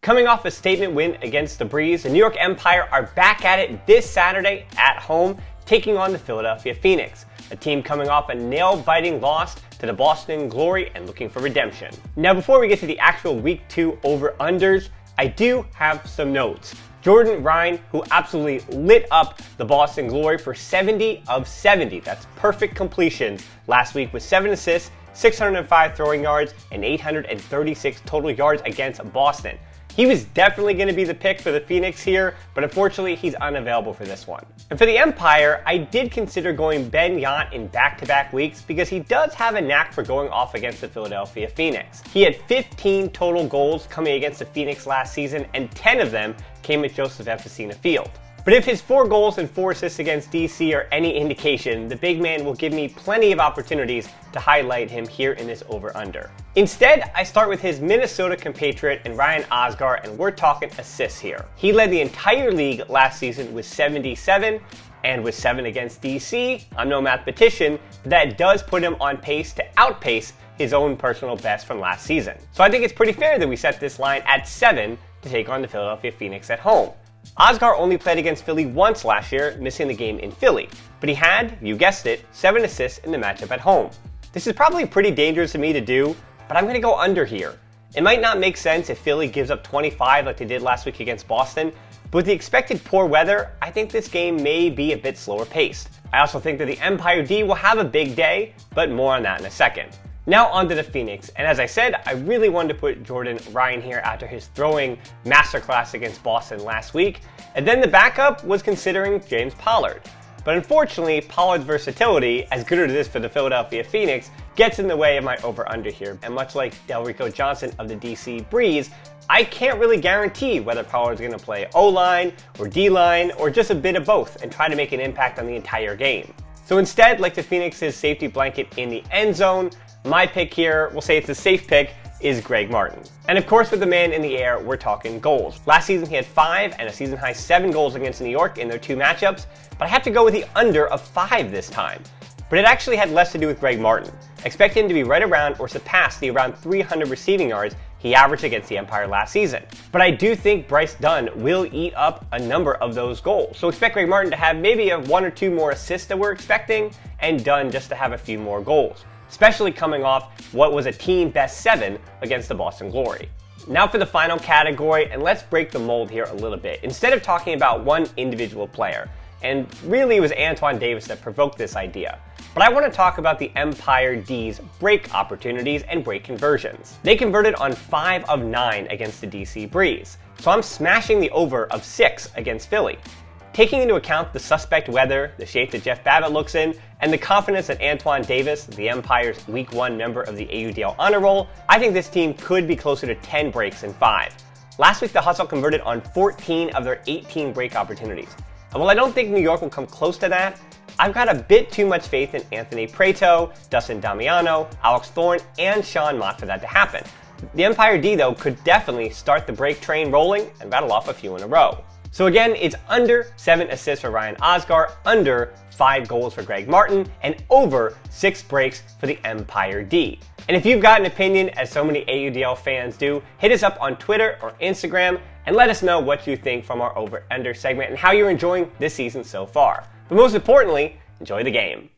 Coming off a statement win against the Breeze, the New York Empire are back at it this Saturday at home, taking on the Philadelphia Phoenix, a team coming off a nail-biting loss to the Boston Glory and looking for redemption. Now, before we get to the actual Week 2 over-unders, I do have some notes. Jordan Ryan, who absolutely lit up the Boston Glory for 70 of 70. That's perfect completions last week with 7 assists, 605 throwing yards, and 836 total yards against Boston. He was definitely going to be the pick for the Phoenix here, but unfortunately he's unavailable for this one. And for the Empire, I did consider going Ben Yant in back-to-back weeks because he does have a knack for going off against the Philadelphia Phoenix. He had 15 total goals coming against the Phoenix last season, and 10 of them came at Joseph Efesina Field. But if his 4 goals and 4 assists against DC are any indication, the big man will give me plenty of opportunities to highlight him here in this over-under. Instead, I start with his Minnesota compatriot and Ryan Osgar, and we're talking assists here. He led the entire league last season with 77, and with 7 against DC. I'm no mathematician, but that does put him on pace to outpace his own personal best from last season. So I think it's pretty fair that we set this line at 7 to take on the Philadelphia Phoenix at home. Osgar only played against Philly once last year, missing the game in Philly, but he had, you guessed it, 7 assists in the matchup at home. This is probably pretty dangerous of me to do, but I'm going to go under here. It might not make sense if Philly gives up 25 like they did last week against Boston, but with the expected poor weather, I think this game may be a bit slower paced. I also think that the Empire D will have a big day, but more on that in a second. Now onto the Phoenix, and as I said, I really wanted to put Jordan Ryan here after his throwing masterclass against Boston last week, and then the backup was considering James Pollard. But unfortunately, Pollard's versatility, as good as it is for the Philadelphia Phoenix, gets in the way of my over-under here, and much like Delrico Johnson of the DC Breeze, I can't really guarantee whether Pollard's going to play O-line or D-line or just a bit of both and try to make an impact on the entire game. So instead, like the Phoenix's safety blanket in the end zone, my pick here, we'll say it's a safe pick, is Greg Martin. And of course, with the man in the air, we're talking goals. Last season he had 5 and a season-high 7 goals against New York in their 2 matchups, but I have to go with the under of 5 this time. But it actually had less to do with Greg Martin. Expect him to be right around or surpass the around 300 receiving yards he averaged against the Empire last season. But I do think Bryce Dunn will eat up a number of those goals. So expect Greg Martin to have maybe 1 or 2 more assists that we're expecting, and Dunn just to have a few more goals, especially coming off what was a team best 7 against the Boston Glory. Now for the final category, and let's break the mold here a little bit. Instead of talking about one individual player, and really it was Antoine Davis that provoked this idea, but I want to talk about the Empire D's break opportunities and break conversions. They converted on 5 of 9 against the DC Breeze, so I'm smashing the over of 6 against Philly. Taking into account the suspect weather, the shape that Jeff Babbitt looks in, and the confidence that Antoine Davis, the Empire's Week 1 member of the AUDL honor roll, I think this team could be closer to 10 breaks than 5. Last week, the Hustle converted on 14 of their 18 break opportunities. And while I don't think New York will come close to that, I've got a bit too much faith in Anthony Prato, Dustin Damiano, Alex Thorne, and Sean Mott for that to happen. The Empire D, though, could definitely start the break train rolling and rattle off a few in a row. So again, it's under 7 assists for Ryan Osgar, under 5 goals for Greg Martin, and over 6 breaks for the Empire D. And if you've got an opinion, as so many AUDL fans do, hit us up on Twitter or Instagram and let us know what you think from our over-under segment and how you're enjoying this season so far. But most importantly, enjoy the game.